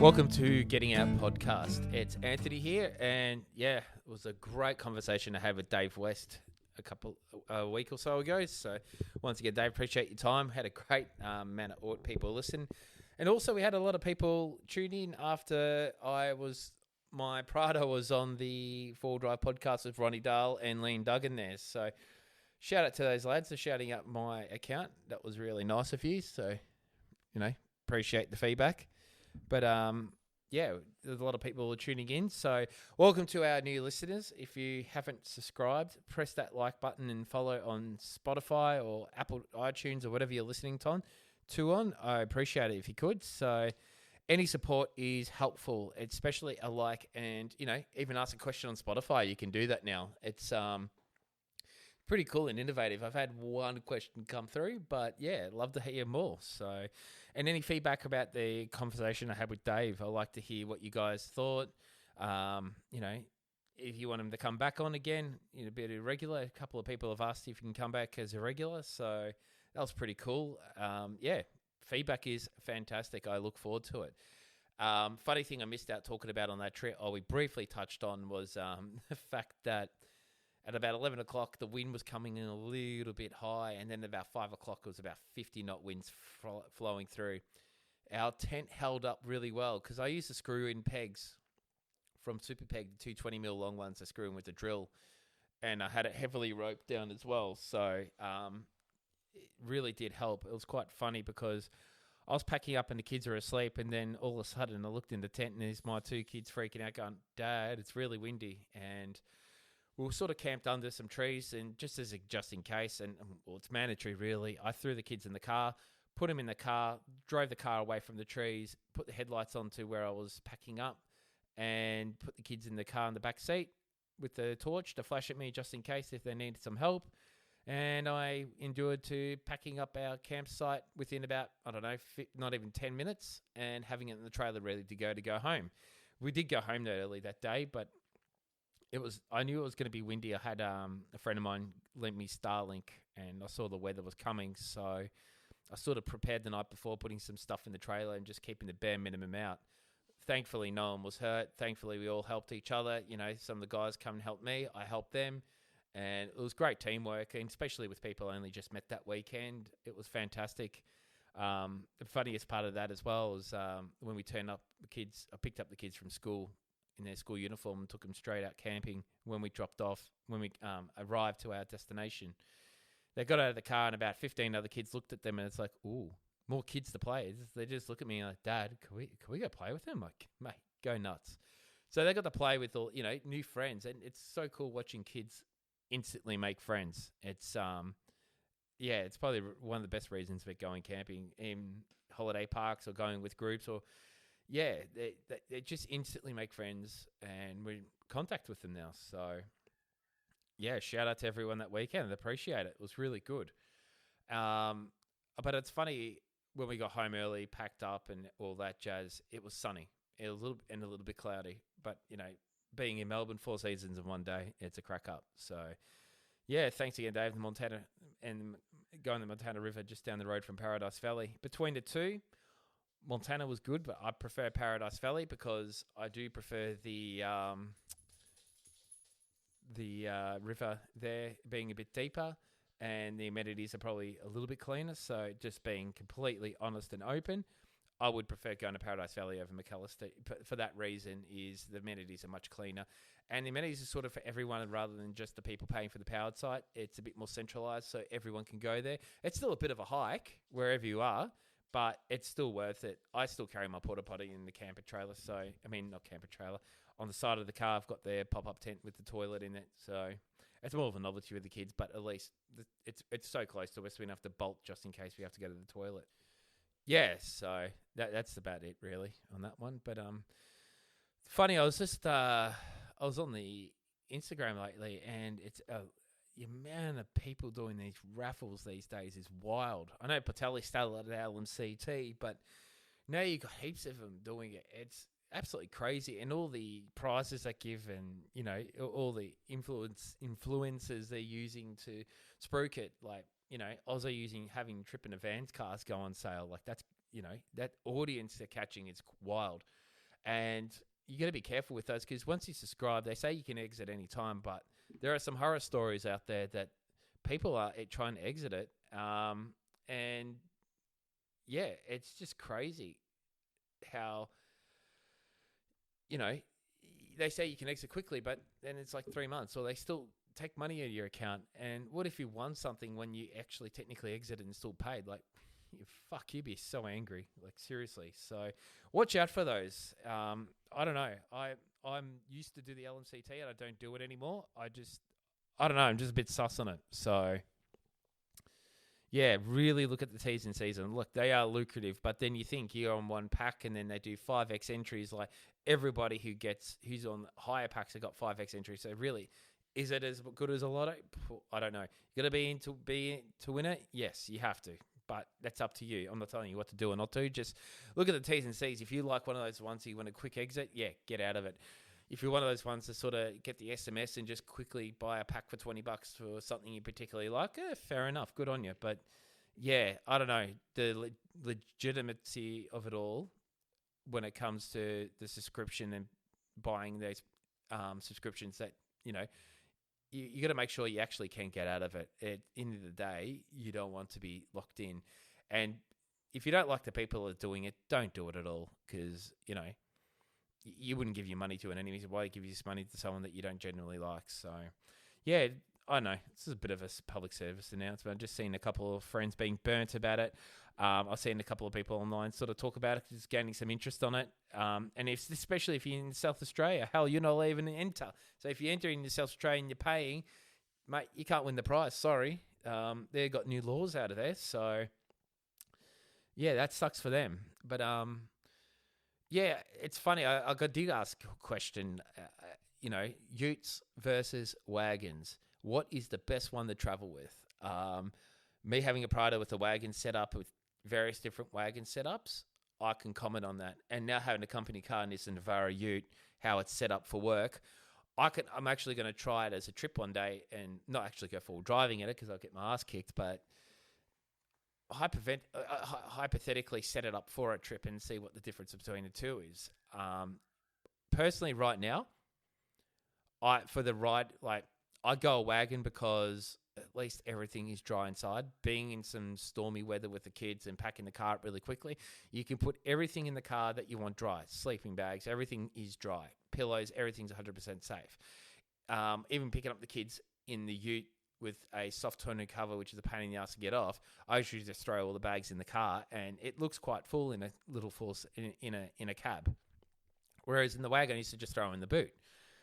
Welcome to Getting Out Podcast. It's Anthony here, and it was a great conversation to have with Dave West a week or so ago. So once again, Dave, appreciate your time. Had a great amount of people listen, and also we had a lot of people tune in after my Prado was on the Four Drive podcast with Ronnie Dahl and Lean Duggan there. So shout out to those lads for shouting up my account. That was really nice of you. So appreciate the feedback. But there's a lot of people tuning in. So welcome to our new listeners. If you haven't subscribed, press that like button and follow on Spotify or Apple iTunes or whatever you're listening on. I appreciate it if you could. So any support is helpful, especially a like, and even ask a question on Spotify. You can do that now. It's pretty cool and innovative. I've had one question come through, but love to hear more. So, and any feedback about the conversation I had with Dave, I'd like to hear what you guys thought. If you want him to come back on again, a bit irregular. A couple of people have asked if he can come back as a regular, so that was pretty cool. Feedback is fantastic. I look forward to it. Funny thing I missed out talking about on that trip, we briefly touched on, was the fact that at about 11 o'clock, the wind was coming in a little bit high, and then about 5 o'clock, it was about 50 knot winds flowing through. Our tent held up really well because I used to screw in pegs from Super Peg, 220 mil long ones, to screw in with the drill, and I had it heavily roped down as well. So it really did help. It was quite funny because I was packing up and the kids were asleep, and then all of a sudden I looked in the tent and there's my two kids freaking out going, "Dad, it's really windy." And we were sort of camped under some trees, and just in case, and it's mandatory really, I threw the kids in the car, put them in the car, drove the car away from the trees, put the headlights onto where I was packing up, and put the kids in the car in the back seat with the torch to flash at me just in case if they needed some help. And I endured to packing up our campsite within about, not even 10 minutes, and having it in the trailer ready to go home. We did go home early that day, but I knew it was going to be windy. I had a friend of mine lent me Starlink, and I saw the weather was coming, so I sort of prepared the night before, putting some stuff in the trailer and just keeping the bare minimum out. Thankfully, no one was hurt. Thankfully, we all helped each other. Some of the guys come and help me. I helped them, and it was great teamwork, and especially with people I only just met that weekend. It was fantastic. The funniest part of that as well was when we turned up, I picked up the kids from school in their school uniform and took them straight out camping. When we arrived to our destination, they got out of the car and about 15 other kids looked at them, and it's like, ooh, more kids to play. They just look at me like, "Dad, can we go play with them?" Like, mate, go nuts. So they got to play with all, new friends, and it's so cool watching kids instantly make friends. It's it's probably one of the best reasons for going camping in holiday parks or going with groups, or they just instantly make friends, and we're in contact with them now. So, shout out to everyone that weekend. I appreciate it. It was really good. But it's funny, when we got home early, packed up and all that jazz, it was sunny. It was a little bit cloudy. But, being in Melbourne 4 seasons in one day, it's a crack up. So, thanks again, Dave. Montana, and going the Montana River just down the road from Paradise Valley. Between the two, Montana was good, but I prefer Paradise Valley because I do prefer the river there being a bit deeper, and the amenities are probably a little bit cleaner. So just being completely honest and open, I would prefer going to Paradise Valley over McAllister. For that reason, is the amenities are much cleaner, and the amenities are sort of for everyone rather than just the people paying for the powered site. It's a bit more centralised, so everyone can go there. It's still a bit of a hike wherever you are, but it's still worth it. I still carry my porta potty in the camper trailer. So, not camper trailer. On the side of the car, I've got the pop-up tent with the toilet in it. So it's more of a novelty with the kids, but at least it's so close to us, we don't have to bolt just in case we have to go to the toilet. So that's about it really on that one. But funny, I was on the Instagram lately, and it's the amount of people doing these raffles these days is wild. I know Patelli started at LMCT, but now you've got heaps of them doing it. It's absolutely crazy. And all the prizes they give, and, all the influencers they're using to spruik it, like, also having Trip in a Vans cars go on sale. Like, that's, that audience they're catching is wild. And you got to be careful with those because once you subscribe, they say you can exit any time, but there are some horror stories out there that people are trying to exit it. And yeah, it's just crazy how, they say you can exit quickly, but then it's like 3 months, or they still take money out of your account. And what if you won something when you actually technically exited and still paid? Like, you'd be so angry. Like, seriously. So watch out for those. I don't know. I'm used to do the LMCT and I don't do it anymore. I don't know. I'm just a bit sus on it. So yeah, really look at the T's and C's. And look, they are lucrative, but then you think you're on one pack and then they do 5x entries. Like, everybody who's on higher packs have got 5x entries. So really, is it as good as a lotto? I don't know. You got to be in to win it? Yes, you have to. But that's up to you. I'm not telling you what to do or not to. Just look at the T's and C's. If you like one of those ones, you want a quick exit, yeah, get out of it. If you're one of those ones to sort of get the SMS and just quickly buy a pack for $20 for something you particularly like, fair enough, good on you. But yeah, I don't know, the legitimacy of it all when it comes to the subscription and buying those subscriptions that, you got to make sure you actually can get out of it. At the end of the day, you don't want to be locked in. And if you don't like the people that are doing it, don't do it at all because, you wouldn't give your money to an enemy. Why give your money to someone that you don't genuinely like? So, yeah, I know. This is a bit of a public service announcement. I've just seen a couple of friends being burnt about it. I've seen a couple of people online sort of talk about it, just gaining some interest on it. And especially if you're in South Australia, hell, you're not even enter. So if you enter into South Australia and you're paying, mate, you can't win the prize. Sorry. They've got new laws out of there. So, yeah, that sucks for them. But, yeah, it's funny. I did ask a question, Utes versus Wagons. What is the best one to travel with? Me having a Prado with a wagon set up with various different wagon setups, I can comment on that. And now having a company car in this Navara Ute, how it's set up for work, I'm actually going to try it as a trip one day and not actually go full driving in it because I'll get my ass kicked, but hypothetically set it up for a trip and see what the difference between the two is. Personally, right now, for the ride, like, I'd go a wagon because at least everything is dry inside. Being in some stormy weather with the kids and packing the car up really quickly, you can put everything in the car that you want dry. Sleeping bags, everything is dry. Pillows, everything's 100% safe. Even picking up the kids in the ute with a soft tonneau cover, which is a pain in the ass to get off, I usually just throw all the bags in the car, and it looks quite full in a little force in a cab. Whereas in the wagon, I used to just throw in the boot.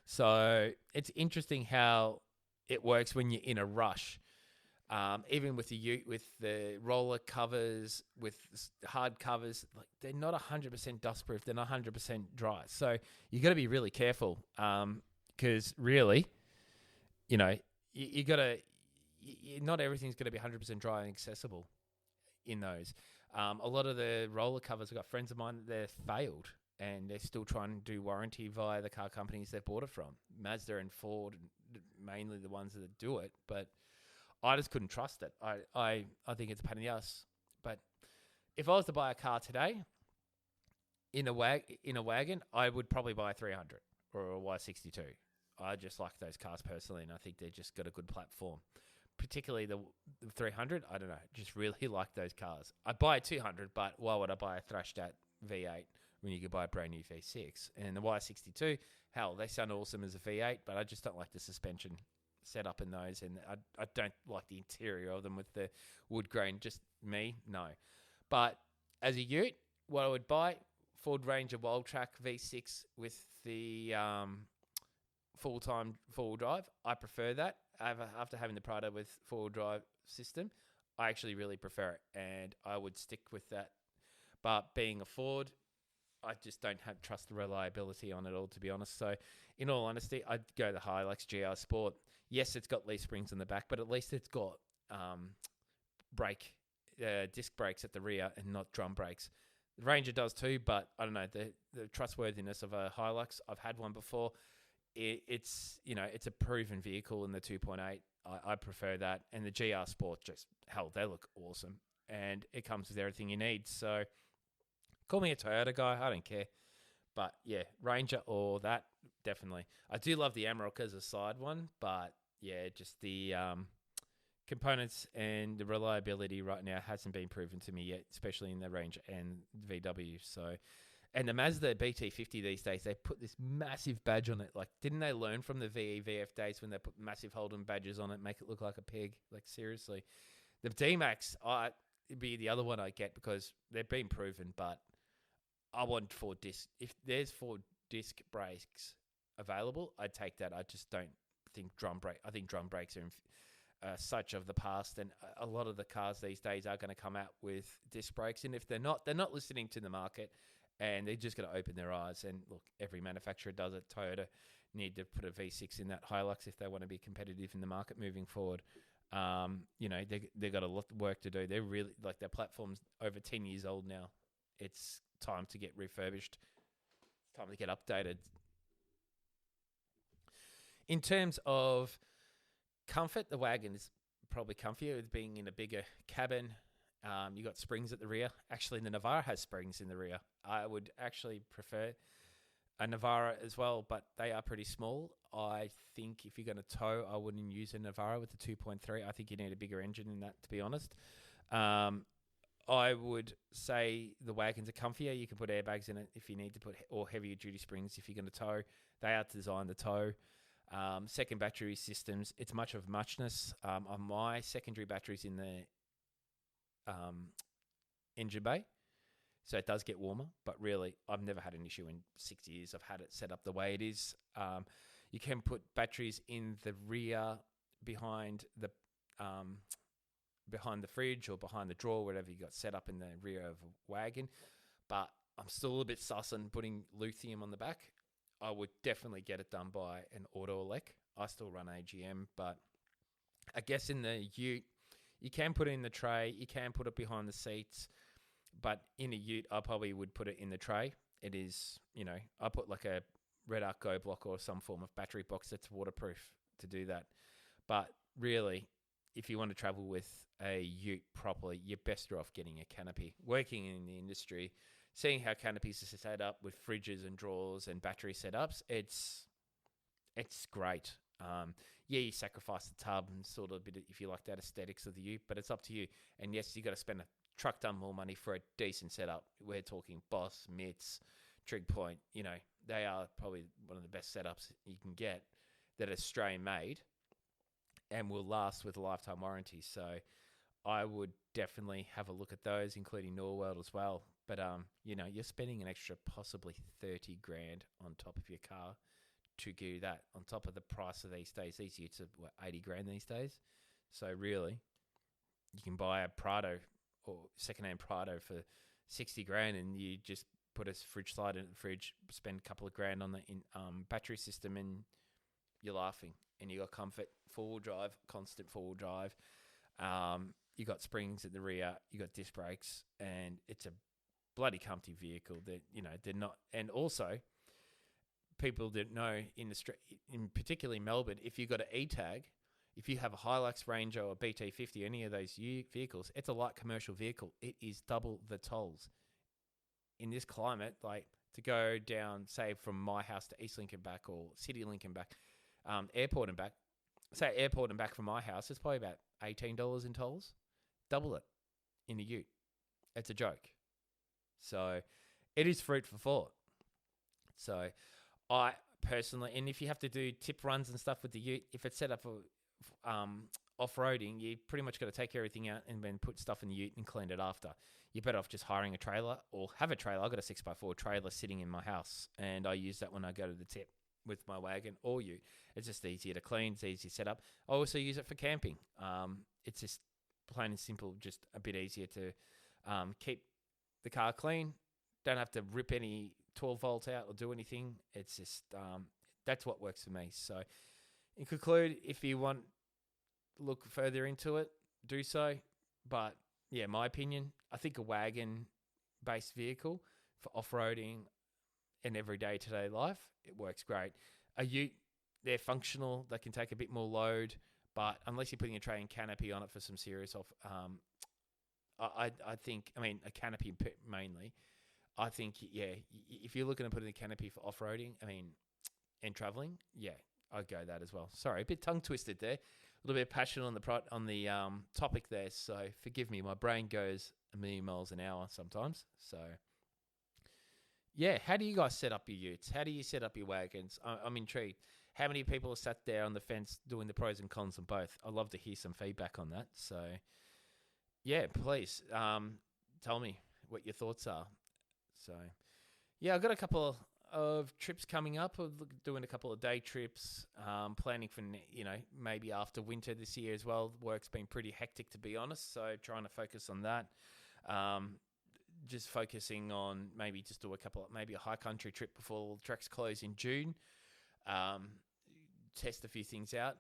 So it's interesting how it works when you're in a rush. Even with the ute, with the roller covers, with hard covers, like, they're not 100% dust proof. They're not 100% dry. So you got to be really careful because really, you got to, not everything's going to be 100% dry and accessible in those. A lot of the roller covers, I've got friends of mine, they're failed and they're still trying to do warranty via the car companies they bought it from. Mazda and Ford, mainly the ones that do it, but I just couldn't trust it. I think it's a pain in the ass. But if I was to buy a car today in a wagon, I would probably buy a 300 or a Y62. I just like those cars personally, and I think they've just got a good platform. Particularly the 300, I don't know, just really like those cars. I'd buy a 200, but why would I buy a thrashed out V8 when you could buy a brand new V6? And the Y62, hell, they sound awesome as a V8, but I just don't like the suspension set up in those, and I don't like the interior of them with the wood grain. Just me, no. But as a ute, what I would buy, Ford Ranger Wild Track V6 with the full-time four-wheel drive. I prefer that. After having the Prado with four-wheel drive system, I actually really prefer it, and I would stick with that. But being a Ford, I just don't trust the reliability on it all, to be honest. So, in all honesty, I'd go the Hilux GR Sport. Yes, it's got leaf springs in the back, but at least it's got disc brakes at the rear and not drum brakes. The Ranger does too, but I don't know, the trustworthiness of a Hilux. I've had one before. It's a proven vehicle in the 2.8. I prefer that. And the GR Sport, just, hell, they look awesome. And it comes with everything you need. So call me a Toyota guy. I don't care. But yeah, Ranger or that, definitely. I do love the Amarok as a side one, but yeah, just the components and the reliability right now hasn't been proven to me yet, especially in the Ranger and VW. So, and the Mazda BT50 these days, they put this massive badge on it. Like, didn't they learn from the VF days when they put massive Holden badges on it, make it look like a pig? Like, seriously. The D-Max, it'd be the other one I get because they've been proven, but I want 4 disc. If there's 4 disc brakes available, I'd take that. I just don't think drum brake. I think drum brakes are such of the past, and a lot of the cars these days are going to come out with disc brakes. And if they're not listening to the market, and they're just going to open their eyes. And look, every manufacturer does it. Toyota need to put a V6 in that Hilux if they want to be competitive in the market moving forward. They've got a lot of work to do. They're really, like, their platform's over 10 years old now. It's time to get refurbished. It's time to get updated. In terms of comfort, the wagon is probably comfier with being in a bigger cabin. You got springs at the rear. Actually, the Navara has springs in the rear. I would actually prefer a Navara as well, but they are pretty small. I think if you're going to tow, I wouldn't use a Navara with the 2.3. I think you need a bigger engine in that, to be honest. I would say the wagons are comfier. You can put airbags in it if you need to put, or heavier duty springs if you're going to tow. They are designed to tow. Second battery systems, it's much of muchness. On my secondary batteries in the engine bay, so it does get warmer, but really I've never had an issue in 6 years. I've had it set up the way it is. You can put batteries in the rear behind the fridge or behind the drawer, whatever you got set up in the rear of a wagon, but I'm still a bit sus on putting lithium on the back. I would definitely get it done by an auto elec. I still run AGM, but I guess in the Ute, you can put it in the tray. You can put it behind the seats. But in a Ute, I probably would put it in the tray. It is, I put like a Red Arc Go block or some form of battery box that's waterproof to do that. But really, if you want to travel with a Ute properly, you're better off getting a canopy. Working in the industry, seeing how canopies are set up with fridges and drawers and battery setups, it's great. You sacrifice the tub and sort of a bit, if you like that aesthetics of the Ute, but it's up to you. And yes, you got to spend a truck ton more money for a decent setup. We're talking Boss, Mitts, Trig Point. They are probably one of the best setups you can get that are Australian made and will last with a lifetime warranty. So I would definitely have a look at those, including Norworld as well. But you're spending an extra possibly 30 grand on top of your car to do that, on top of the price of these days. These Utes are 80 grand these days. So really, you can buy a Prado or secondhand Prado for 60 grand, and you just put a fridge slide in the fridge, spend a couple of grand on the battery system, and you're laughing. And you got comfort, four-wheel drive, constant four-wheel drive. You got springs at the rear, you got disc brakes, and it's a bloody comfy vehicle that they're not. And also, people that know in particularly Melbourne, if you've got an E-tag, if you have a Hilux, Ranger, or BT50, any of those vehicles, it's a light commercial vehicle. It is double the tolls. In this climate, like to go down, say, from my house to East Link and back, or City Link and back, airport and back, say airport and back from my house, it's probably about $18 in tolls. Double it in a Ute. It's a joke. So it is fruit for thought. So I personally, and if you have to do tip runs and stuff with the Ute, if it's set up for off-roading, you pretty much got to take everything out and then put stuff in the Ute and clean it after. You're better off just hiring a trailer or have a trailer. I've got a 6x4 trailer sitting in my house, and I use that when I go to the tip with my wagon or Ute. It's just easier to clean. It's easier to set up. I also use it for camping. It's just plain and simple, just a bit easier to keep the car clean. Don't have to rip any 12 volts out or do anything. It's just, that's what works for me. So in conclude, if you want to look further into it, do so. But yeah, my opinion, I think a wagon-based vehicle for off-roading and everyday today life, it works great. A Ute, they're functional. They can take a bit more load, but unless you're putting a tray and canopy on it for some serious off, I think, a canopy mainly, I think, yeah, if you're looking to put in a canopy for off-roading, and traveling, yeah, I'd go that as well. Sorry, a bit tongue-twisted there. A little bit of passion on the topic there, so forgive me. My brain goes a million miles an hour sometimes. So, yeah, how do you guys set up your utes? How do you set up your wagons? I'm intrigued. How many people are sat there on the fence doing the pros and cons of both? I'd love to hear some feedback on that. So, yeah, please tell me what your thoughts are. So, yeah, I've got a couple of trips coming up. I'm doing a couple of day trips, planning for, maybe after winter this year as well. Work's been pretty hectic, to be honest, so trying to focus on that. Just focusing on maybe just do maybe a high country trip before the tracks close in June. Test a few things out.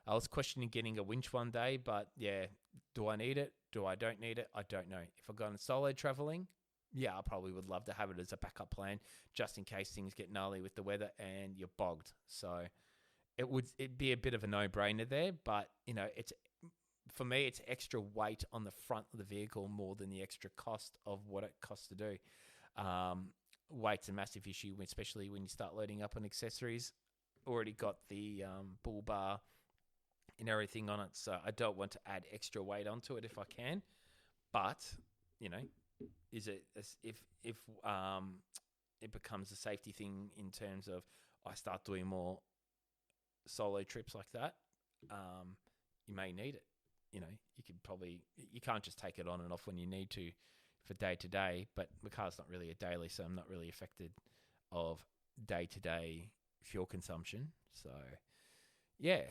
I was questioning getting a winch one day, but yeah, do I need it? Do I don't need it? I don't know. If I've gone solo traveling, yeah, I probably would love to have it as a backup plan just in case things get gnarly with the weather and you're bogged. So it'd be a bit of a no-brainer there, but it's, for me, it's extra weight on the front of the vehicle more than the extra cost of what it costs to do. Weight's a massive issue, especially when you start loading up on accessories. Already got the bull bar and everything on it, so I don't want to add extra weight onto it if I can. But is it if it becomes a safety thing in terms of I start doing more solo trips like that, you may need it. You can't just take it on and off when you need to for day to day, but my car's not really a daily, so I'm not really affected of day to day fuel consumption. So yeah,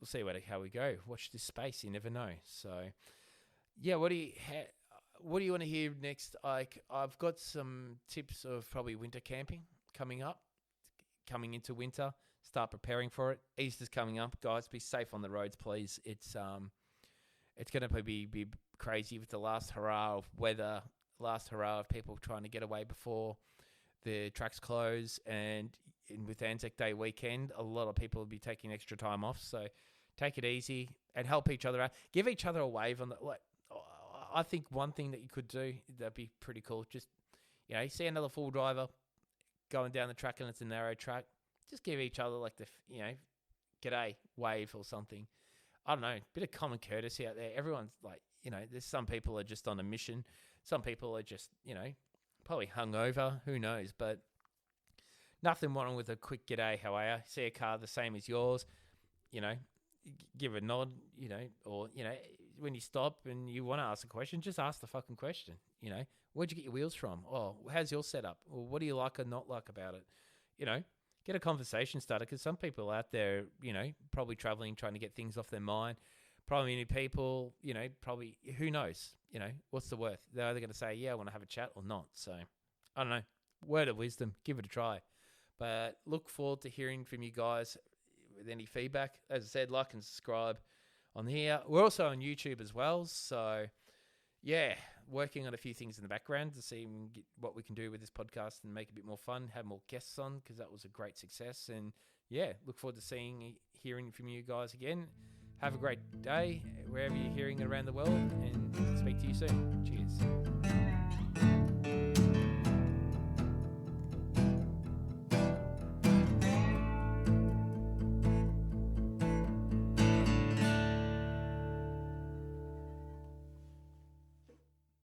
we'll see how we go. Watch this space, you never know. So yeah, what do you want to hear next? I've got some tips of probably winter camping coming into winter. Start preparing for it. Easter's coming up, guys. Be safe on the roads, please. It's going to be crazy with the last hurrah of weather, last hurrah of people trying to get away before the tracks close, and with Anzac Day weekend, a lot of people will be taking extra time off. So take it easy and help each other out. Give each other a wave on the. I think one thing that you could do that'd be pretty cool. Just you see another full driver going down the track and it's a narrow track. Just give each other like the g'day wave or something. I don't know, bit of common courtesy out there. Everyone's like, there's some people are just on a mission. Some people are just, probably hungover. Who knows? But nothing wrong with a quick g'day. How are you? See a car the same as yours, give a nod, or when you stop and you want to ask a question, just ask the fucking question. Where'd you get your wheels from? Oh, how's your setup? Or what do you like or not like about it? Get a conversation started, because some people out there, probably traveling, trying to get things off their mind. Probably many people, probably, who knows, what's the worth? They're either going to say, yeah, I want to have a chat or not. So, I don't know. Word of wisdom, give it a try. But look forward to hearing from you guys with any feedback. As I said, like and subscribe on here. We're also on YouTube as well. So, yeah, working on a few things in the background to see what we can do with this podcast and make it a bit more fun, have more guests on, because that was a great success. And yeah, look forward to hearing from you guys again. Have a great day wherever you're hearing it around the world, and speak to you soon. Cheers.